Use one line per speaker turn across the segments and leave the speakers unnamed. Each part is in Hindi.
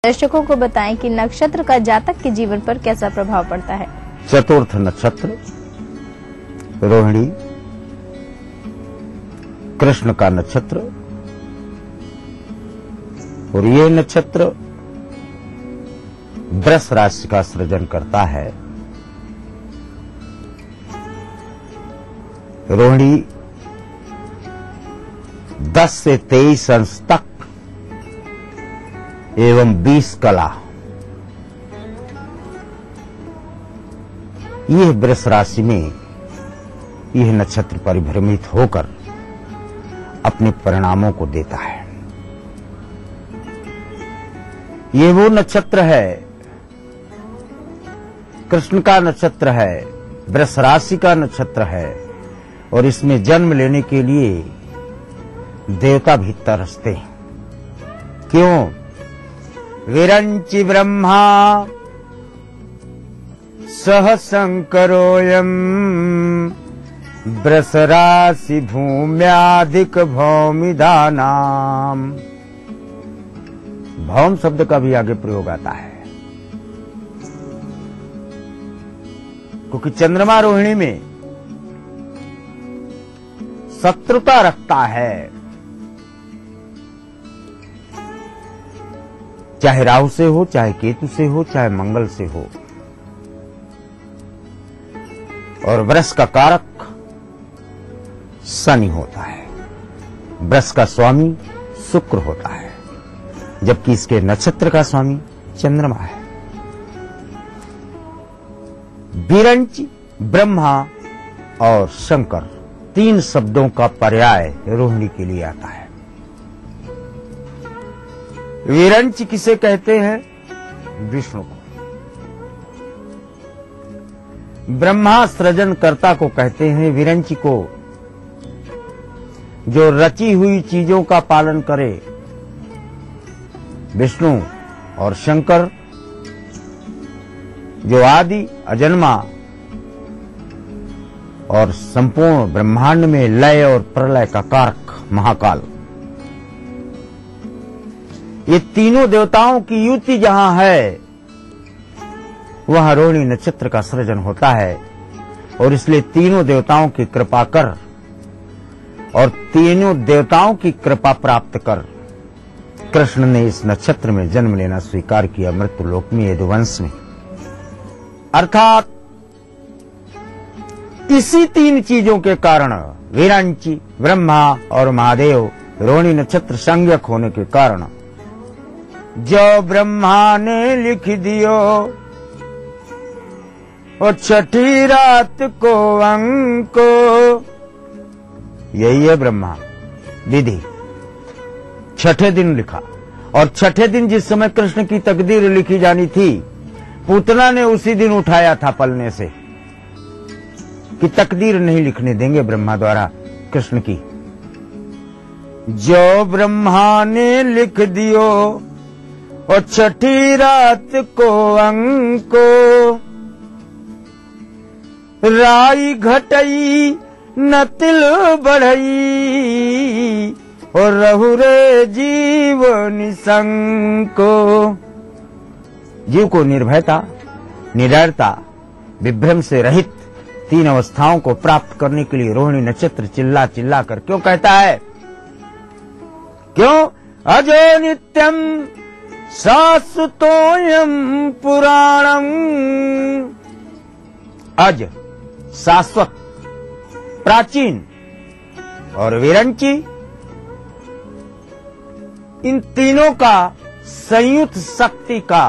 दर्शकों को बताएं कि नक्षत्र का जातक के जीवन पर कैसा प्रभाव पड़ता है।
चतुर्थ नक्षत्र रोहिणी, कृष्ण का नक्षत्र, और ये नक्षत्र वृष राशि का सृजन करता है। रोहिणी 10 से 23 अंश तक एवं 20 कला, यह वृष राशि में यह नक्षत्र परिभ्रमित होकर अपने परिणामों को देता है। ये वो नक्षत्र है, कृष्ण का नक्षत्र है, वृष राशि का नक्षत्र है, और इसमें जन्म लेने के लिए देवता भी तरसते हैं। क्यों? विरंचि ब्रह्मा सह शंकरोयम वृष राशि भूम्याधिक भौमिदानाम। भौम शब्द का भी आगे प्रयोग आता है, क्योंकि चंद्रमा रोहिणी में शत्रुता रखता है। चाहे राहु से हो, चाहे केतु से हो, चाहे मंगल से हो। और वृष का कारक शनि होता है, वृष का स्वामी शुक्र होता है, जबकि इसके नक्षत्र का स्वामी चंद्रमा है। विरंचि, ब्रह्मा और शंकर, 3 शब्दों का पर्याय रोहिणी के लिए आता है। विरंच किसे कहते हैं? विष्णु को। ब्रह्मा सृजनकर्ता को कहते हैं। विरंच को जो रची हुई चीजों का पालन करे, विष्णु। और शंकर जो आदि अजन्मा और संपूर्ण ब्रह्मांड में लय और प्रलय का कारक महाकाल। ये तीनों देवताओं की युति जहां है, वहां रोहिणी नक्षत्र का सृजन होता है। और इसलिए तीनों देवताओं की कृपा कर और तीनों देवताओं की कृपा प्राप्त कर कृष्ण ने इस नक्षत्र में जन्म लेना स्वीकार किया, मृत्युलोक में, यदुवंश में। अर्थात इसी 3 चीजों के कारण, विरंचि, ब्रह्मा और महादेव, रोहिणी नक्षत्र संज्ञक होने के कारण, जो ब्रह्मा ने लिख दियो और छठी रात को अंको, यही है ब्रह्मा विधि। छठे दिन लिखा, और छठे दिन जिस समय कृष्ण की तकदीर लिखी जानी थी, पूतना ने उसी दिन उठाया था पलने से कि तकदीर नहीं लिखने देंगे ब्रह्मा द्वारा कृष्ण की। जो ब्रह्मा ने लिख दियो और छठी रात को अंको, राई घटई न तिल बढ़ई और रहु रे जीव निसंको। जीव को निर्भयता, निडरता, विभ्रम से रहित 3 अवस्थाओं को प्राप्त करने के लिए रोहिणी नक्षत्र चिल्ला चिल्ला कर क्यों कहता है? क्यों? अजो नित्यम शाश्वतोयम पुराणम। अज शाश्वत, प्राचीन, और विरंचि, इन तीनों का संयुक्त शक्ति का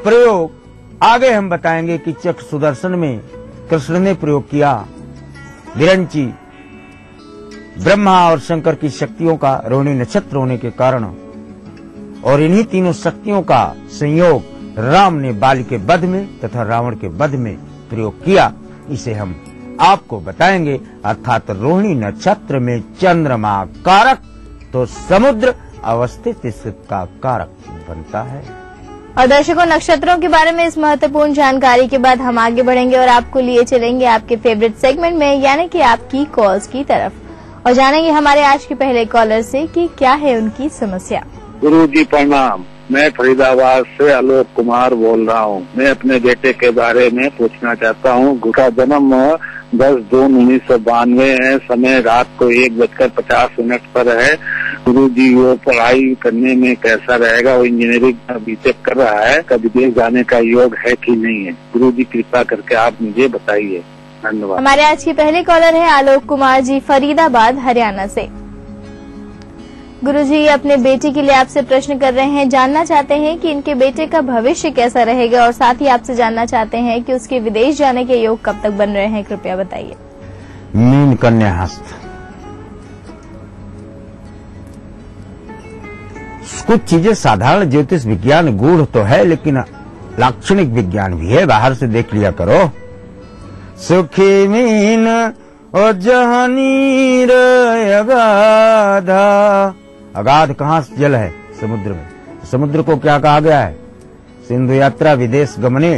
प्रयोग आगे हम बताएंगे कि चक्र सुदर्शन में कृष्ण ने प्रयोग किया। विरंचि ब्रह्मा और शंकर की शक्तियों का रोहिणी नक्षत्र होने के कारण, और इन्हीं तीनों शक्तियों का संयोग राम ने बाली के वध में तथा रावण के वध में प्रयोग किया। इसे हम आपको बताएंगे। अर्थात रोहिणी नक्षत्र में चंद्रमा कारक तो समुद्र अवस्थित इसका कारक बनता है।
और दर्शकों, नक्षत्रों के बारे में इस महत्वपूर्ण जानकारी के बाद हम आगे बढ़ेंगे और आपको लिए चलेंगे आपके फेवरेट सेगमेंट में, यानी कि आपकी कॉल्स की तरफ। और जानेंगे हमारे आज के पहले कॉलर से कि क्या है उनकी समस्या।
गुरु जी प्रणाम। मैं फरीदाबाद से आलोक कुमार बोल रहा हूँ। मैं अपने बेटे के बारे में पूछना चाहता हूँ। उसका जन्म 10 जून 1992 है। समय रात को 1:50 पर है। गुरुजी, वो पढ़ाई करने में कैसा रहेगा? वो इंजीनियरिंग बीटेक कर रहा है। कभी विदेश जाने का योग है कि नहीं है? गुरुजी, कृपा करके आप मुझे बताइए। धन्यवाद।
हमारे आज के पहले कॉलर है आलोक कुमार जी, फरीदाबाद, हरियाणा से। गुरुजी, अपने बेटे के लिए आपसे प्रश्न कर रहे हैं। जानना चाहते हैं कि इनके बेटे का भविष्य कैसा रहेगा और साथ ही आपसे जानना चाहते हैं कि उसके विदेश जाने के योग कब तक बन रहे हैं। कृपया बताइए।
मीन, कन्या, हस्त। कुछ चीजें साधारण ज्योतिष विज्ञान गूढ़ तो है, लेकिन लाक्षणिक विज्ञान भी है। बाहर से देख लिया करो। सुखी मीन और जहानीर अगाधा। अगाध कहाँ से जल है? समुद्र में। समुद्र को क्या कहा गया है? सिंधु यात्रा विदेश गमने।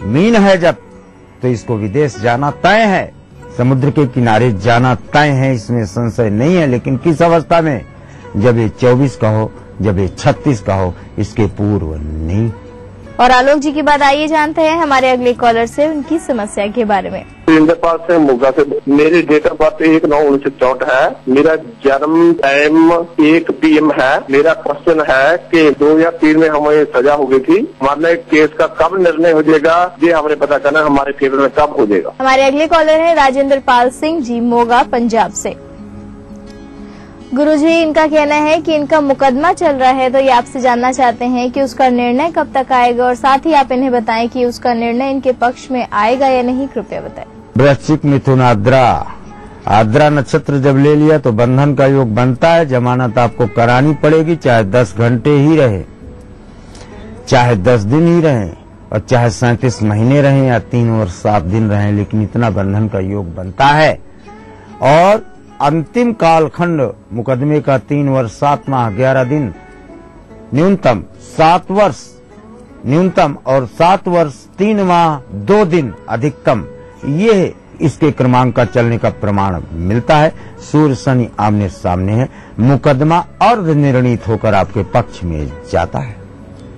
मीन है जब, तो इसको विदेश जाना तय है। समुद्र के किनारे जाना तय है, इसमें संशय नहीं है। लेकिन किस अवस्था में? जब ये 24 का हो, जब ये 36 का हो, इसके पूर्व नहीं।
और आलोक जी की बात आइए जानते हैं हमारे अगले कॉलर से उनकी समस्या के बारे में।
पास से मोगा से। मेरी डेट ऑफ बर्थ 1/9/1964 है। मेरा जन्म टाइम 1 PM है। मेरा क्वेश्चन है कि 2003 में हमें सजा हो गई थी। हमारे केस का कब निर्णय हो जाएगा, ये हमें पता करना हमारे फेवर में कब हो जाएगा।
हमारे अगले कॉलर है राजेंद्र पाल सिंह जी, मोगा, पंजाब से। गुरुजी, इनका कहना है कि इनका मुकदमा चल रहा है, तो ये आपसे जानना चाहते हैं कि उसका निर्णय कब तक आएगा और साथ ही आप इन्हें बताएं कि उसका निर्णय इनके पक्ष में आएगा या नहीं। कृपया बताएं।
वृश्चिक, मिथुन, आद्रा। आद्रा नक्षत्र जब ले लिया तो बंधन का योग बनता है। जमानत आपको करानी पड़ेगी, चाहे 10 घंटे ही रहे, चाहे 10 दिन ही रहे और चाहे 37 महीने रहे या 3 वर्ष 7 दिन रहे, लेकिन इतना बंधन का योग बनता है। और अंतिम कालखंड मुकदमे का 3 वर्ष 7 माह 11 दिन न्यूनतम, 7 वर्ष न्यूनतम और 7 वर्ष 3 माह 2 दिन अधिकतम, ये इसके क्रमांक का चलने का प्रमाण मिलता है। सूर्य शनि आमने सामने है। मुकदमा अर्ध निर्णीत होकर आपके पक्ष में जाता है।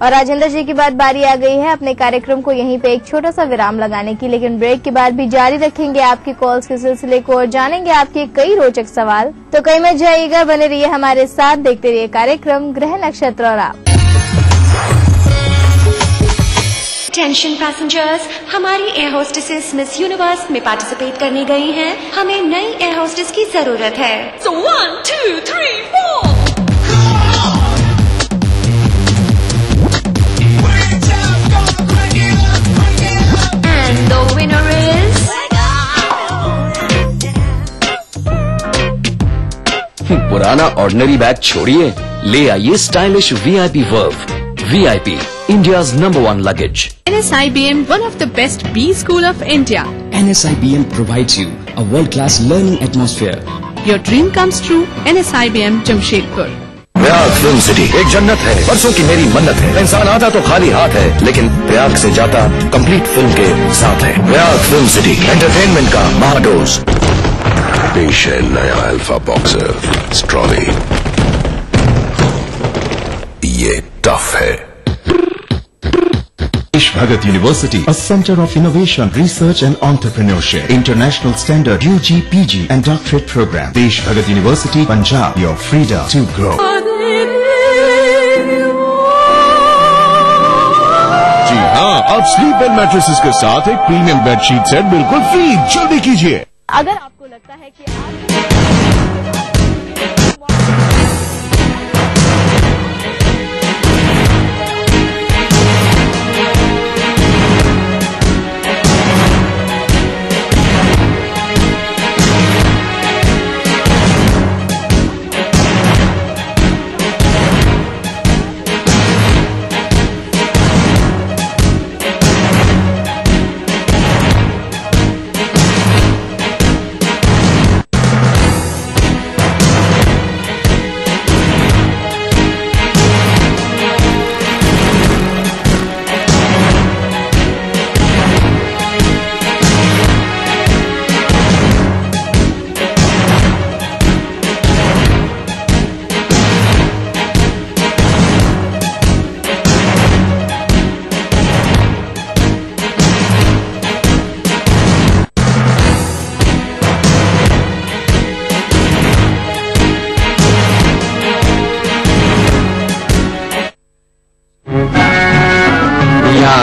और राजेंद्र जी की बारी आ गई है अपने कार्यक्रम को यहीं पे एक छोटा सा विराम लगाने की, लेकिन ब्रेक के बाद भी जारी रखेंगे आपकी कॉल्स के सिलसिले को और जानेंगे आपके कई रोचक सवाल। तो कहीं मत जाइएगा, बने रहिए हमारे साथ, देखते रहिए कार्यक्रम ग्रह नक्षत्र और आप।
टेंशन पैसेंजर्स, हमारी एयर होस्टेसेस मिस यूनिवर्स में पार्टिसिपेट करने गई हैं। हमें नई एयर होस्टेस की जरूरत है। So 1, 2, 3, 4 And the winner is
पुराना ऑर्डिनरी बैग छोड़िए, ले आइए stylish VIP verve. VIP, India's #1 luggage.
NSIBM, one of the best B school of India.
NSIBM provides you a world-class learning atmosphere.
Your dream comes true. NSIBM Jamshedpur.
Prayag film city एक जन्नत है, बरसों की मेरी मन्नत है। इंसान आता तो खाली हाथ है, लेकिन प्रयाग से जाता कंप्लीट फिल्म के साथ है। प्रयाग फिल्म सिटी एंटरटेनमेंट का महाडोज। पेश है नया अल्फा बॉक्सर स्ट्रॉबेरी। ये टफ है।
Desh Bhagat University, a center of innovation, research and entrepreneurship. International standard UG, PG and doctorate program. Desh Bhagat University, Punjab, your freedom to grow. जी हाँ, अब स्लीप वेल मैट्रेसेस के साथ एक प्रीमियम बेडशीट सेट बिल्कुल फ्री। जल्दी कीजिए।
अगर आपको लगता है कि आप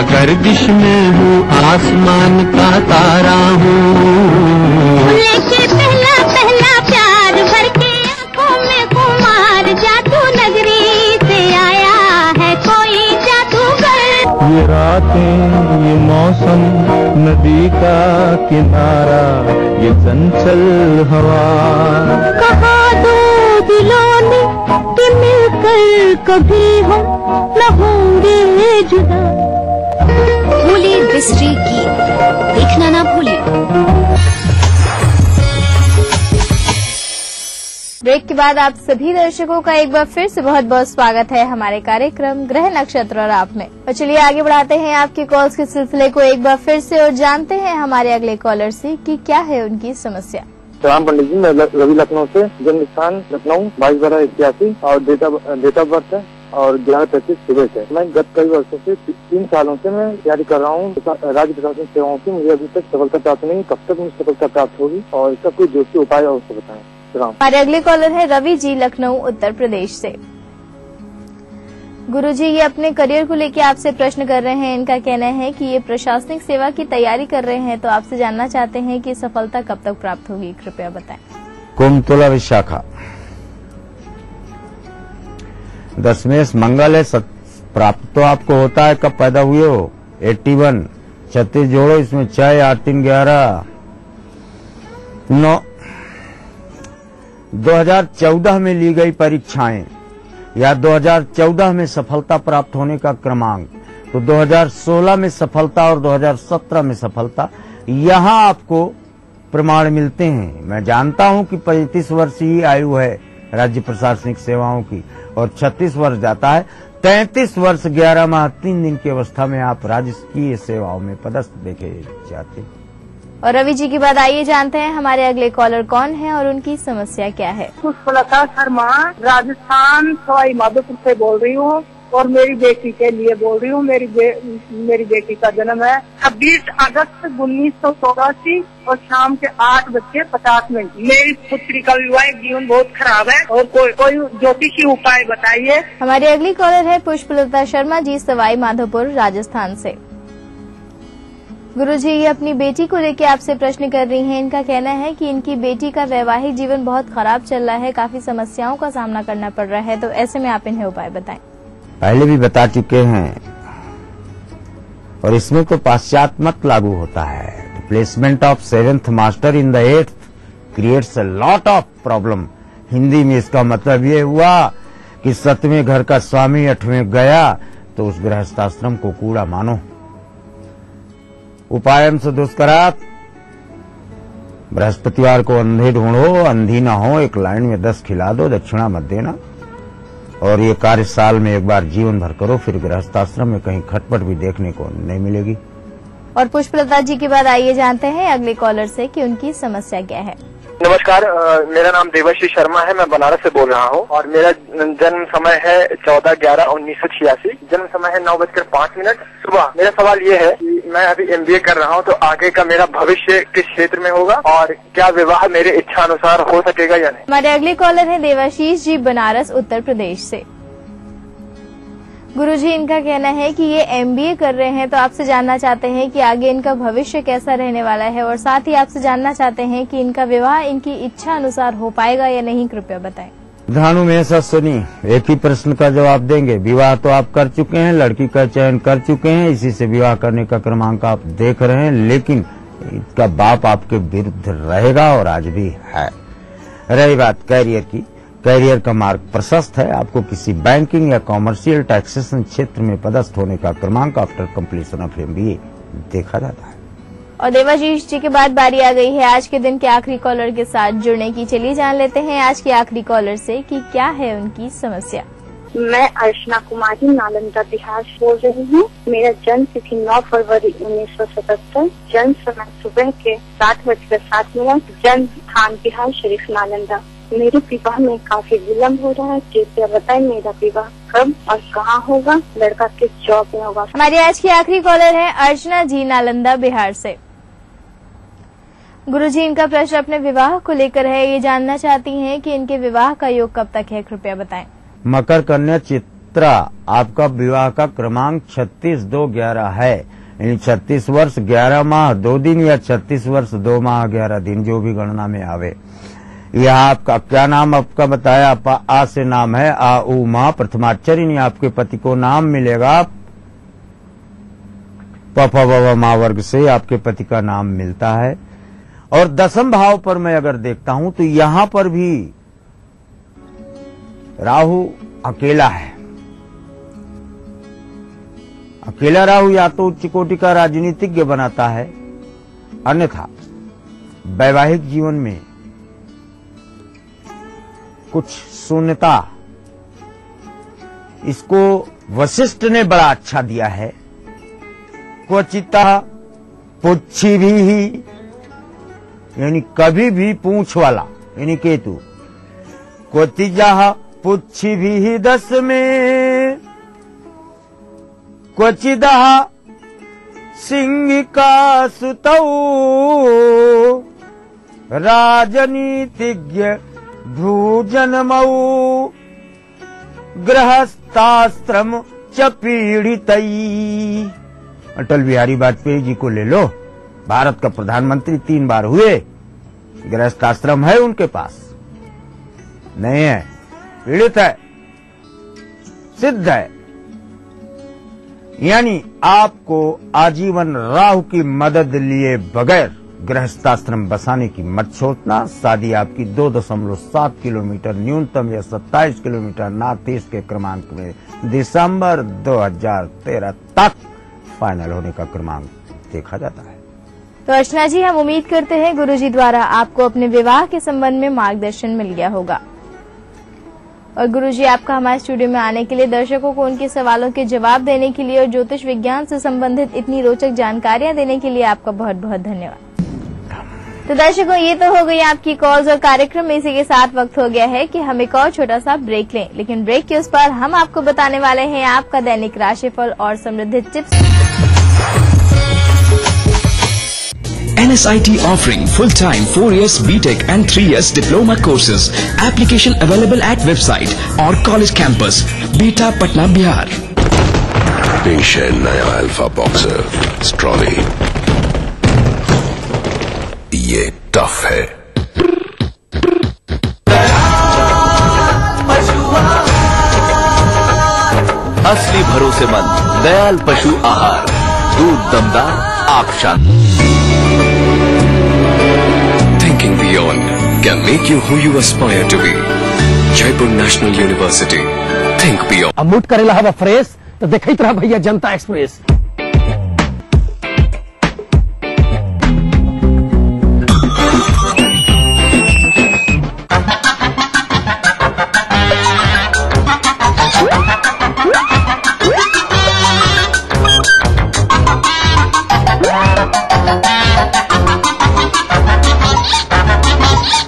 गर्दिश में हूँ, आसमान का तारा हूँ।
लेके पहला पहला प्यार भर के आंखों में कुमार, जादू नगरी से आया है कोई जादूगर।
ये रातें, ये मौसम, नदी का किनारा, ये चंचल हवा।
कहा दो दिलों ने कि मिलकर कभी हम न होंगे जुदा।
भूले बिसरी गीत देखना ना भूले।
ब्रेक के बाद आप सभी दर्शकों का एक बार फिर से बहुत बहुत स्वागत है हमारे कार्यक्रम ग्रह नक्षत्र और आप में। और चलिए आगे बढ़ाते हैं आपके कॉल्स के सिलसिले को एक बार फिर से और जानते हैं हमारे अगले कॉलर से कि क्या है उनकी समस्या।
राम पंडित जी, मैं रवि लखनऊ से, जन्म स्थान लखनऊ 22/12/81 और डेट ऑफ बर्थ है और 11:35 सुबह से। मैं गत कई वर्षों से 3 सालों से मैं तैयारी कर रहा हूँ राज्य प्रशासनिक सेवाओं की। मुझे अभी तक सफलता प्राप्त नहीं, कब तक मुझे सफलता प्राप्त होगी और इसका कोई जोशी उपाय अवश्य बताएं।
हमारे अगले कॉलर है रवि जी, लखनऊ उत्तर प्रदेश से। गुरुजी, ये अपने करियर को लेकर आपसे प्रश्न कर रहे हैं। इनका कहना है कि ये प्रशासनिक सेवा की तैयारी कर रहे हैं, तो आपसे जानना चाहते हैं कि सफलता कब तक प्राप्त होगी, कृपया बताएं।
कुंभ, तुला, विशाखा, दशमेश मंगल है। प्राप्त तो आपको होता है, कब पैदा हुए हो? 81, 36 जोड़ो, इसमें 6, 8, 3, 11, 9। 2014 में ली गई परीक्षाएं या 2014 में सफलता प्राप्त होने का क्रमांक, तो 2016 में सफलता और 2017 में सफलता, यहाँ आपको प्रमाण मिलते हैं। मैं जानता हूं कि 35 वर्ष ही आयु है राज्य प्रशासनिक सेवाओं की और 36 वर्ष जाता है। 33 वर्ष 11 माह 3 दिन की अवस्था में आप राजकीय सेवाओं में पदस्थ देखे जाते हैं।
और रवि जी की बात आइए जानते हैं हमारे अगले कॉलर कौन है और उनकी समस्या क्या है।
पुष्पलता शर्मा, राजस्थान सवाई माधोपुर से बोल रही हूँ और मेरी बेटी के लिए बोल रही हूँ। मेरी बेटी का जन्म है 26 अगस्त 1984 और शाम के 8:50। मेरी पुत्री का वैवाहिक जीवन बहुत खराब है और कोई ज्योतिषी उपाय बताइए।
हमारी अगली कॉलर है पुष्पलता शर्मा जी, सवाई माधोपुर राजस्थान से। गुरुजी, ये अपनी बेटी को लेकर आपसे प्रश्न कर रही हैं। इनका कहना है कि इनकी बेटी का वैवाहिक जीवन बहुत खराब चल रहा है, काफी समस्याओं का सामना करना पड़ रहा है, तो ऐसे में आप इन्हें उपाय बताएं।
पहले भी बता चुके हैं और इसमें तो पाश्चात्य मत लागू होता है। Placement of 7th master in the 8th creates a lot of problem. Hindi में इसका मतलब ये हुआ कि 7वें घर का स्वामी 8वें गया तो उस गृहस्थाश्रम को कूड़ा मानो। उपायम से दुष्करात, बृहस्पतिवार को अंधे ढूंढो, अंधी ना हो, एक लाइन में 10 खिला दो, दक्षिणा मत देना और ये कार्य साल में एक बार जीवन भर करो, फिर गृहस्थाश्रम में कहीं खटपट भी देखने को नहीं मिलेगी।
और पुष्पलता जी की बात आइए जानते हैं अगले कॉलर से कि उनकी समस्या क्या है।
नमस्कार, मेरा नाम देवाश्री शर्मा है, मैं बनारस से बोल रहा हूँ और मेरा जन्म समय है 14/11/1986। जन्म समय है 9:05 सुबह। मेरा सवाल ये है कि मैं अभी MBA कर रहा हूँ, तो आगे का मेरा भविष्य किस क्षेत्र में होगा और क्या विवाह मेरे इच्छा अनुसार हो सकेगा या नहीं।
हमारे अगले कॉलर है देवाशीष जी, बनारस उत्तर प्रदेश से। गुरुजी, इनका कहना है कि ये MBA कर रहे हैं, तो आपसे जानना चाहते हैं कि आगे इनका भविष्य कैसा रहने वाला है और साथ ही आपसे जानना चाहते हैं कि इनका विवाह इनकी इच्छा अनुसार हो पाएगा या नहीं, कृपया बताएं।
धानु में ऐसा सुनी, एक ही प्रश्न का जवाब देंगे। विवाह तो आप कर चुके हैं, लड़की का चयन कर चुके हैं, इसी से विवाह करने का क्रमांक आप देख रहे हैं, लेकिन इसका बाप आपके विरुद्ध रहेगा और आज भी है। रही बात कैरियर की, कैरियर का मार्ग प्रशस्त है। आपको किसी बैंकिंग या कॉमर्शियल टैक्सेशन क्षेत्र में पदस्थ होने का क्रमांक आफ्टर कंप्लीशन ऑफ MBA देखा जाता है।
और देवाशीष जी के बाद बारी आ गई है आज के दिन के आखिरी कॉलर के साथ जुड़ने की। चलिए जान लेते हैं आज के आखिरी कॉलर से कि क्या है उनकी समस्या।
मैं अर्चना कुमारी, नालंदा बिहार से बोल रही हूँ। मेरा जन्म तिथि 9 फरवरी 1977, जन्म समय सुबह के 7:07, जन्म स्थान बिहार शरीफ नालंदा। मेरे विवाह में काफी विलम्ब हो रहा है, कृपया बताएं मेरा विवाह कब और कहाँ होगा, लड़का किस जॉब में होगा।
हमारी आज की आखिरी कॉलर है अर्चना जी, नालंदा बिहार से। गुरुजी, इनका प्रश्न अपने विवाह को लेकर है। ये जानना चाहती हैं कि इनके विवाह का योग कब तक है, कृपया बताएं।
मकर, कन्या, नक्षत्र आपका विवाह का क्रमांक 36-2-11 है, यानी 36 वर्ष 11 माह 2 दिन या 36 वर्ष 2 माह 11 दिन, जो भी गणना में आवे। यह आपका क्या नाम आपका बताया? आ से नाम है, आ उ मा प्रथमाक्षर, यानी आपके पति को नाम मिलेगा। प फ व मा वर्ग से आपके पति का नाम मिलता है। और 10वें भाव पर मैं अगर देखता हूं तो यहां पर भी राहु अकेला है। अकेला राहु या तो उच्च कोटि का राजनीतिज्ञ बनाता है, अन्यथा वैवाहिक जीवन में कुछ शून्यता। इसको वशिष्ठ ने बड़ा अच्छा दिया है, क्वचिता पुच्छी भी ही, यानी कभी भी पूंछ वाला, यानी केतु। क्वचिजा पुच्छी भी ही 10 में, क्वचिदा सिंह का सुतौ, राजनीतिज्ञ भूजनमऊ, गृहस्थाश्रम च पीड़ितई। अटल बिहारी वाजपेयी जी को ले लो, भारत का प्रधानमंत्री 3 बार हुए, गृहस्थाश्रम है उनके पास? नहीं है, पीड़ित है, सिद्ध है। यानी आपको आजीवन राहु की मदद लिए बगैर गृहस्थाश्रम बसाने की मत सोचना। शादी आपकी 2.7 किलोमीटर न्यूनतम या 27 किलोमीटर नॉर्थ ईस्ट के क्रमांक में दिसंबर 2013 तक फाइनल होने का क्रमांक देखा जाता है।
तो अर्चना जी, हम उम्मीद करते हैं गुरुजी द्वारा आपको अपने विवाह के संबंध में मार्गदर्शन मिल गया होगा। और गुरुजी, आपका हमारे स्टूडियो में आने के लिए, दर्शकों को उनके सवालों के जवाब देने के लिए और ज्योतिष विज्ञान से संबंधित इतनी रोचक जानकारियां देने के लिए आपका बहुत बहुत धन्यवाद। तो दर्शकों, ये तो हो गई आपकी कॉल्स और कार्यक्रम में इसी के साथ वक्त हो गया है कि हम एक और छोटा सा ब्रेक लें, लेकिन ब्रेक के उस पार हम आपको बताने वाले हैं आपका दैनिक राशिफल और समृद्धि tips.
NSIT offering full-time 4 years BTech and 3 years diploma courses. Application available at website और college campus, beta Patna Bihar.
पेश है नया अल्फा बॉक्सर स्ट्रॉली। ये टफ है। असली भरोसेमंद दयाल पशु आहार, दूध दमदार, आंख शांत। Thinking beyond can make you who you aspire to be. Jaipur National University. Think beyond.
अब मूड करेला हवा फ्रेश तो देखते रहा भैया जनता एक्सप्रेस।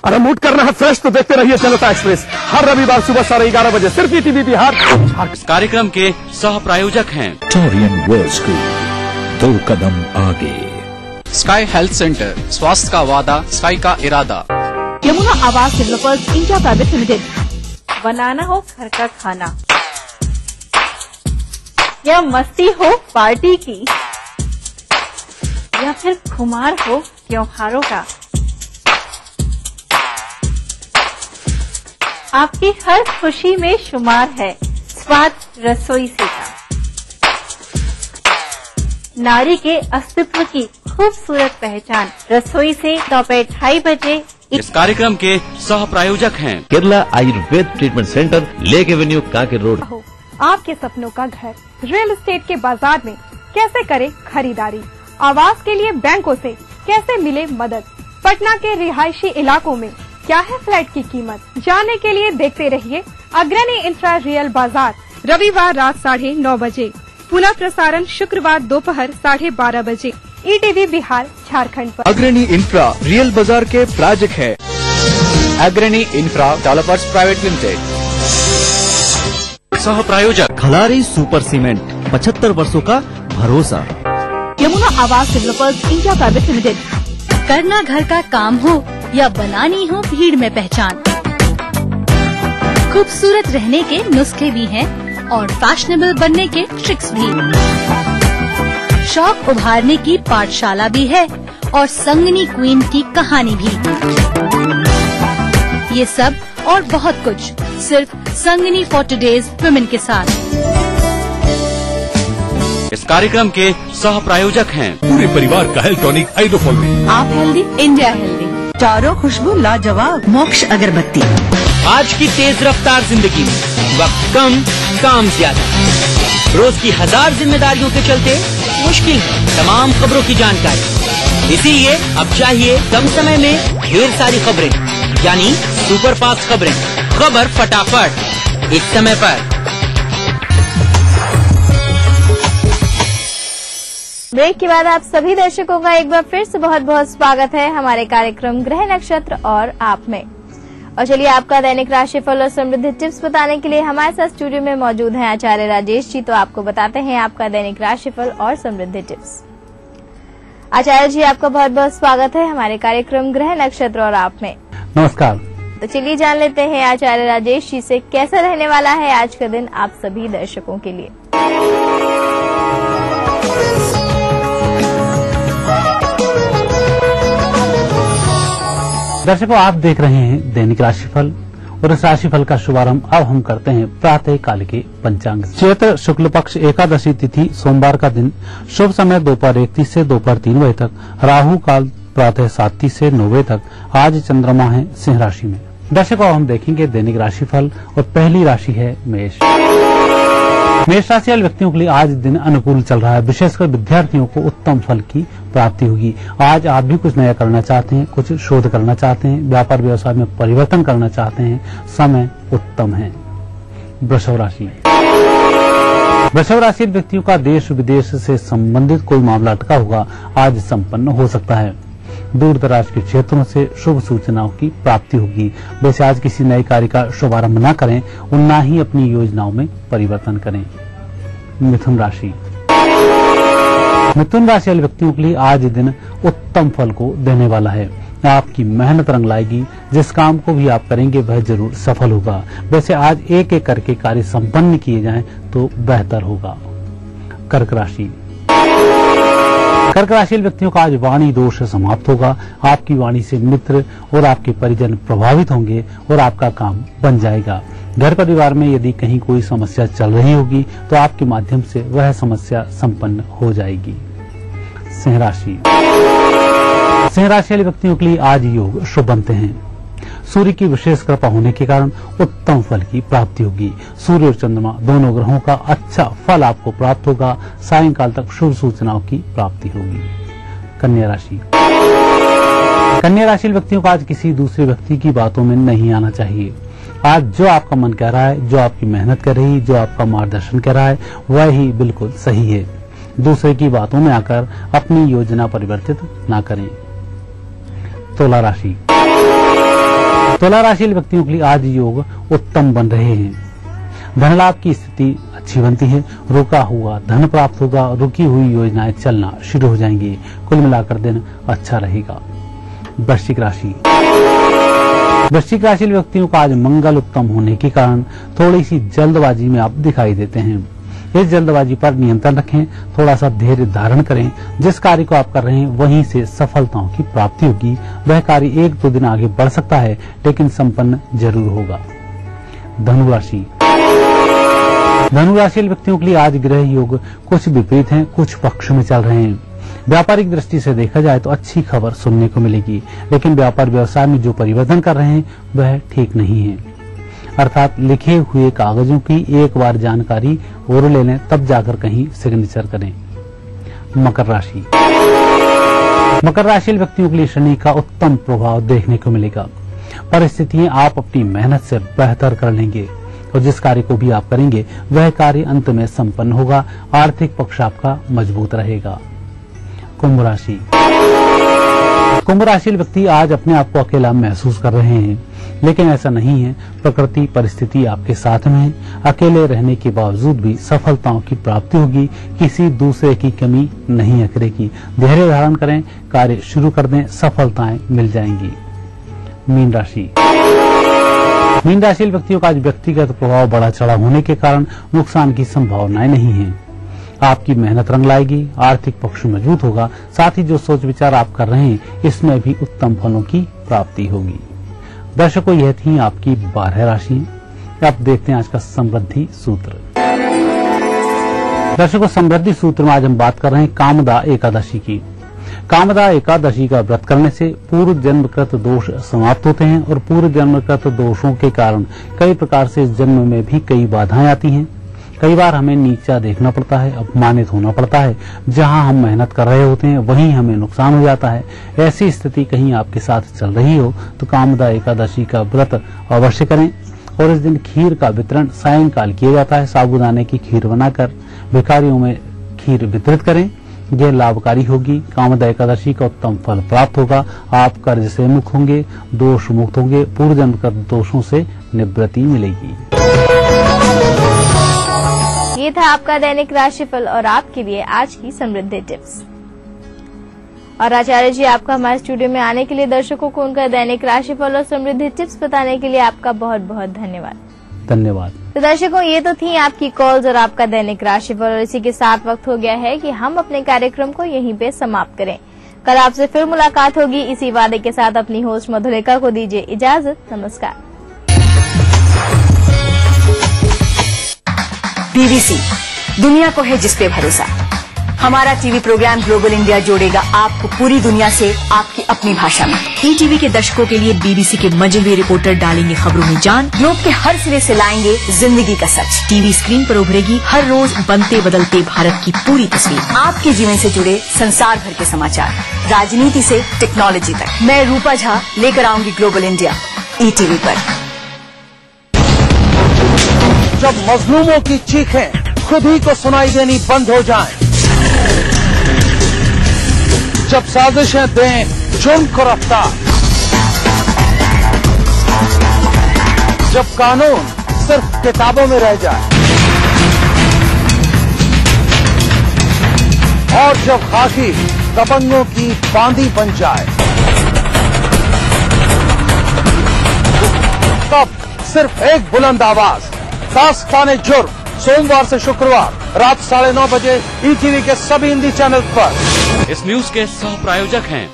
अरे मूड करना है फ्रेश तो देखते रहिए जनता एक्सप्रेस, हर रविवार सुबह 11:30 बजे सिर्फ ईटीवी बिहार।
इस कार्यक्रम के सह प्रायोजक हैं
टोरियन वर्ल्ड स्कूल, 2 कदम आगे।
स्काई हेल्थ सेंटर, स्वास्थ्य का वादा, स्काई का इरादा।
यमुना आवास डेवलपर्स इंडिया प्राइवेट लिमिटेड। बनाना हो घर का खाना या मस्ती हो पार्टी की या फिर खुमार हो त्योहारों का, आपकी हर खुशी में शुमार है स्वाद रसोई से का। नारी के अस्तित्व की खूबसूरत पहचान रसोई से दोपहर 2:30 बजे।
इस कार्यक्रम के सह प्रायोजक हैं
Kerala Ayurveda treatment centre, lake Avenue, Kanker road.
आपके सपनों का घर रियल एस्टेट के बाजार में कैसे करें खरीदारी, आवास के लिए बैंकों से कैसे मिले मदद, पटना के रिहायशी इलाकों में क्या है फ्लैट की कीमत, जानने के लिए देखते रहिए अग्रणी इंफ्रा रियल बाजार, रविवार रात 9:30 बजे, पुनः प्रसारण शुक्रवार दोपहर 12:30 बजे, ईटीवी बिहार झारखंड पर।
अग्रणी इंफ्रा रियल बाजार के प्रायोजक है अग्रणी इंफ्रा डेवलपर्स प्राइवेट लिमिटेड।
सह प्रायोजक
खलारी सुपर सीमेंट, 75 वर्षों का भरोसा।
यमुना आवास डेवलपर्स इंडिया प्राइवेट लिमिटेड। करना घर का काम हो या बनानी हो भीड़ में पहचान, खूबसूरत रहने के नुस्खे भी हैं और फैशनेबल बनने के ट्रिक्स भी। शौक उभारने की पाठशाला भी है और संगनी क्वीन की कहानी भी। ये सब और बहुत कुछ सिर्फ संगनी फॉर टुडेज वुमेन के साथ।
इस कार्यक्रम के सह प्रायोजक हैं
पूरे परिवार का हेल्थ टॉनिक आइडोफॉल।
आप हेल्दी, इंडिया हेल्दी। चारों खुशबू लाजवाब, मोक्ष अगरबत्ती।
आज की तेज रफ्तार जिंदगी में वक्त कम, काम ज्यादा। रोज की 1000 जिम्मेदारियों के चलते मुश्किल है तमाम खबरों की जानकारी। इसीलिए अब चाहिए कम समय में ढेर सारी खबरें, यानी सुपर फास्ट खबरें। खबर फटाफट, एक समय पर।
ब्रेक के बाद आप सभी दर्शकों का एक बार फिर से बहुत बहुत स्वागत है हमारे कार्यक्रम ग्रह नक्षत्र और आप में। और चलिए आपका दैनिक राशिफल और समृद्धि टिप्स बताने के लिए हमारे साथ स्टूडियो में मौजूद हैं आचार्य राजेश जी। तो आपको बताते हैं आपका दैनिक राशिफल और समृद्धि टिप्स। आचार्य जी, आपका बहुत बहुत स्वागत है हमारे कार्यक्रम ग्रह नक्षत्र और आप में।
नमस्कार।
तो चलिए जान लेते हैं आचार्य राजेश जी से कैसा रहने वाला है आज का दिन आप सभी दर्शकों के लिए।
दर्शकों, आप देख रहे हैं दैनिक राशिफल और इस राशिफल का शुभारंभ अब हम करते हैं प्रातः काल के पंचांग। चैत्र शुक्ल पक्ष एकादशी तिथि सोमवार का दिन। शुभ समय दोपहर 1:30 से दोपहर 3 बजे तक। राहु काल प्रातः 7:30 से 9 बजे तक। आज चंद्रमा है सिंह राशि में। दर्शकों, हम देखेंगे दैनिक राशिफल और पहली राशि है मेष। मेष राशि वाले व्यक्तियों के लिए आज दिन अनुकूल चल रहा है। विशेषकर विद्यार्थियों को उत्तम फल की प्राप्ति होगी। आज आप भी कुछ नया करना चाहते हैं, कुछ शोध करना चाहते हैं, व्यापार व्यवसाय में परिवर्तन करना चाहते हैं, समय उत्तम है। वृषभ राशि। वृषभ राशि व्यक्तियों का देश विदेश से संबंधित कोई मामला अटका होगा आज संपन्न हो सकता है। दूर दराज के क्षेत्रों से शुभ सूचनाओं की प्राप्ति होगी। वैसे आज किसी नए कार्य का शुभारंभ न करें और न ही अपनी योजनाओं में परिवर्तन करें। मिथुन राशि। मिथुन राशि वाले व्यक्तियों के लिए आज दिन उत्तम फल को देने वाला है। आपकी मेहनत रंग लाएगी। जिस काम को भी आप करेंगे वह जरूर सफल होगा। वैसे आज एक एक करके कार्य संपन्न किए जाएं तो बेहतर होगा। कर्क राशि। कर्क राशि व्यक्तियों का आज वाणी दोष समाप्त होगा। आपकी वाणी से मित्र और आपके परिजन प्रभावित होंगे और आपका काम बन जाएगा। घर परिवार में यदि कहीं कोई समस्या चल रही होगी तो आपके माध्यम से वह समस्या संपन्न हो जाएगी। सिंह राशि। सिंह राशि वाले व्यक्तियों के लिए आज योग शुभ बनते हैं। सूर्य की विशेष कृपा होने के कारण उत्तम फल की प्राप्ति होगी। सूर्य और चंद्रमा दोनों ग्रहों का अच्छा फल आपको प्राप्त होगा। सायंकाल तक शुभ सूचनाओं की प्राप्ति होगी। कन्या राशि। कन्या राशि व्यक्तियों को आज किसी दूसरे व्यक्ति की बातों में नहीं आना चाहिए। आज जो आपका मन कह रहा है, जो आपकी मेहनत कर रही है, जो आपका मार्गदर्शन कर रहा है वह ही बिल्कुल सही है। दूसरे की बातों में आकर अपनी योजना परिवर्तित न करें। तुला राशि। तुला राशि व्यक्तियों के लिए आज योग उत्तम बन रहे हैं। धन लाभ की स्थिति अच्छी बनती है। रुका हुआ धन प्राप्त होगा। रुकी हुई योजनाएं चलना शुरू हो जाएंगी। कुल मिलाकर दिन अच्छा रहेगा। वृश्चिक राशि। वृश्चिक राशि व्यक्तियों का आज मंगल उत्तम होने के कारण थोड़ी सी जल्दबाजी में आप दिखाई देते हैं। इस जल्दबाजी पर नियंत्रण रखें। थोड़ा सा धैर्य धारण करें। जिस कार्य को आप कर रहे हैं वहीं से सफलताओं की प्राप्ति होगी। वह कार्य 1-2 दिन आगे बढ़ सकता है लेकिन संपन्न जरूर होगा। धनु राशि। धनु राशि व्यक्तियों के लिए आज ग्रह योग कुछ विपरीत हैं, कुछ पक्ष में चल रहे हैं। व्यापारिक दृष्टि से देखा जाए तो अच्छी खबर सुनने को मिलेगी, लेकिन व्यापार व्यवसाय में जो परिवर्तन कर रहे हैं वह ठीक नहीं है। अर्थात लिखे हुए कागजों की एक बार जानकारी और ले लें, तब जाकर कहीं सिग्नेचर करें। मकर राशि। मकर राशि व्यक्तियों के लिए शनि का उत्तम प्रभाव देखने को मिलेगा। परिस्थितियां आप अपनी मेहनत से बेहतर कर लेंगे और जिस कार्य को भी आप करेंगे वह कार्य अंत में संपन्न होगा। आर्थिक पक्ष आपका मजबूत रहेगा। कुंभ राशि। कुंभ राशि व्यक्ति आज अपने आप को अकेला महसूस कर रहे हैं, लेकिन ऐसा नहीं है। प्रकृति परिस्थिति आपके साथ में है। अकेले रहने के बावजूद भी सफलताओं की प्राप्ति होगी। किसी दूसरे की कमी नहीं अखरेगी। धैर्य धारण करें, कार्य शुरू कर दें, सफलताएं मिल जाएंगी। मीन राशि। मीन राशि व्यक्तियों का आज व्यक्तिगत प्रभाव बढ़ा चढ़ा होने के कारण नुकसान की संभावनाएं नहीं है। आपकी मेहनत रंग लाएगी, आर्थिक पक्ष मजबूत होगा, साथ ही जो सोच विचार आप कर रहे हैं इसमें भी उत्तम फलों की प्राप्ति होगी। दर्शकों, यह थी आपकी 12 राशियां। अब देखते हैं आज का समृद्धि सूत्र। दर्शकों, समृद्धि सूत्र में आज हम बात कर रहे हैं कामदा एकादशी की। कामदा एकादशी का व्रत करने से पूर्व जन्मकृत दोष समाप्त होते हैं और पूर्व जन्मकृत दोषों के कारण कई प्रकार से जन्म में भी कई बाधाएं आती हैं। कई बार हमें नीचा देखना पड़ता है, अपमानित होना पड़ता है। जहां हम मेहनत कर रहे होते हैं वहीं हमें नुकसान हो जाता है। ऐसी स्थिति कहीं आपके साथ चल रही हो तो कामदा एकादशी का व्रत अवश्य करें और इस दिन खीर का वितरण सायंकाल किया जाता है। साबूदाने की खीर बनाकर भिखारियों में खीर वितरित करें, यह लाभकारी होगी। कामदा एकादशी का उत्तम फल प्राप्त होगा। आप कर्ज से मुक्त होंगे, दोष मुक्त होंगे, पूर्व जन्म के दोषों से निवृत्ति मिलेगी।
ये था आपका दैनिक राशिफल और आपके लिए आज की समृद्धि टिप्स। और आचार्य जी, आपका हमारे स्टूडियो में आने के लिए, दर्शकों को उनका दैनिक राशिफल और समृद्धि टिप्स बताने के लिए आपका बहुत बहुत धन्यवाद।
धन्यवाद।
तो दर्शकों, ये तो थी आपकी कॉल्स और आपका दैनिक राशिफल और इसी के साथ वक्त हो गया है कि हम अपने कार्यक्रम को यहीं पे समाप्त करें। कल आपसे फिर मुलाकात होगी इसी वादे के साथ। अपनी होस्ट मधुलिका को दीजिए इजाजत। नमस्कार।
बीबीसी, दुनिया को है जिस पे भरोसा। हमारा टीवी प्रोग्राम ग्लोबल इंडिया जोड़ेगा आपको पूरी दुनिया से आपकी अपनी भाषा में। ईटीवी के दर्शकों के लिए बीबीसी के मजे हुए रिपोर्टर डालेंगे खबरों में जान। ग्लोब के हर सिरे से लाएंगे जिंदगी का सच। टीवी स्क्रीन पर उभरेगी हर रोज बनते बदलते भारत की पूरी तस्वीर। आपके जीवन से जुड़े संसार भर के समाचार, राजनीति से टेक्नोलॉजी तक। मैं रूपा झा लेकर आऊंगी ग्लोबल इंडिया ईटीवी पर।
जब मजलूमों की चीखें खुद ही को सुनाई देनी बंद हो जाएं, जब साजिशें दें जुर्म को रफ्तार, जब कानून सिर्फ किताबों में रह जाए और जब खाकी दबंगों की बांदी बन जाए, तब सिर्फ एक बुलंद आवाज, दास्ताने जुर्म, सोमवार से शुक्रवार रात 9:30 बजे ईटीवी के सभी हिंदी चैनल पर।
इस न्यूज के सह प्रायोजक हैं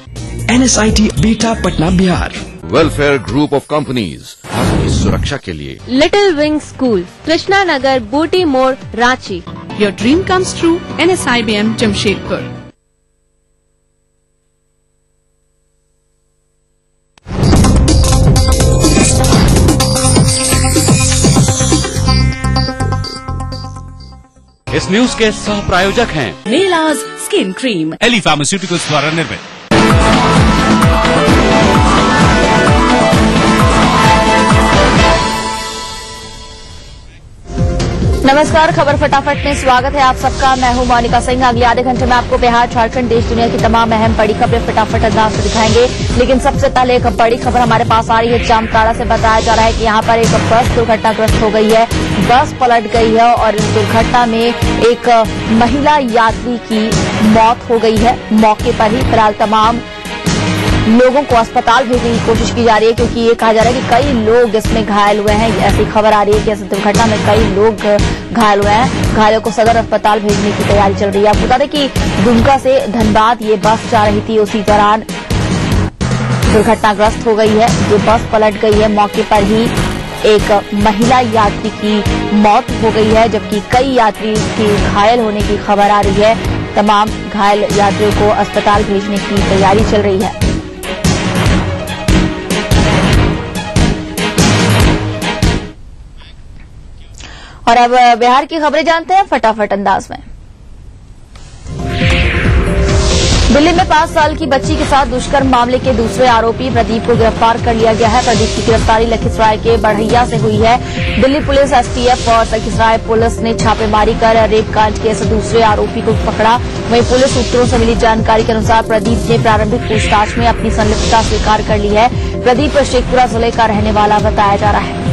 NSIT Bihta Patna Bihar,
welfare group of companies, आपकी सुरक्षा के लिए
little wing school, Krishna Nagar, Booty More, Ranchi.
Your dream comes true, NSIBM Jamshedpur.
इस न्यूज के सह प्रायोजक हैं
मेलाज स्किन क्रीम,
एली फार्मास्यूटिकल्स द्वारा निर्मित।
नमस्कार, खबर फटाफट में स्वागत है आप सबका। मैं हूं मोनिका सिंह। अगले आधे घंटे में आपको बिहार, झारखंड, देश दुनिया की तमाम अहम बड़ी खबरें फटाफट अंदाज से दिखाएंगे। लेकिन सबसे पहले एक बड़ी खबर हमारे पास आ रही है। जामताड़ा से बताया जा रहा है कि यहां पर एक बस दुर्घटनाग्रस्त हो गई है। बस पलट गई है और इस दुर्घटना में एक महिला यात्री की मौत हो गई है मौके पर ही। फिलहाल तमाम लोगों को अस्पताल भेजने की कोशिश की जा रही है, क्योंकि ये कहा जा रहा है कि कई लोग इसमें घायल हुए हैं। ऐसी खबर आ रही है कि इस दुर्घटना में कई लोग घायल हुए हैं। घायलों को सदर अस्पताल भेजने की तैयारी चल रही है। आपको बता दें कि दुमका से धनबाद ये बस जा रही थी, उसी दौरान दुर्घटनाग्रस्त हो गई है। ये बस पलट गई है, मौके पर ही एक महिला यात्री की मौत हो गई है, जबकि कई यात्री के घायल होने की खबर आ रही है। तमाम घायल यात्रियों को अस्पताल भेजने की तैयारी चल रही है। और अब बिहार की खबरें जानते हैं फटाफट अंदाज में। दिल्ली में 5 साल की बच्ची के साथ दुष्कर्म मामले के दूसरे आरोपी प्रदीप को गिरफ्तार कर लिया गया है। प्रदीप की गिरफ्तारी लखीसराय के बढ़ैया से हुई है। दिल्ली पुलिस, एसटीएफ और लखीसराय पुलिस ने छापेमारी कर रेप कांड के दूसरे आरोपी को पकड़ा। वहीं पुलिस सूत्रों से मिली जानकारी के अनुसार प्रदीप ने प्रारंभिक पूछताछ में अपनी संलिप्तता स्वीकार कर ली है। प्रदीप शेखपुरा जिले का रहने वाला बताया जा रहा है।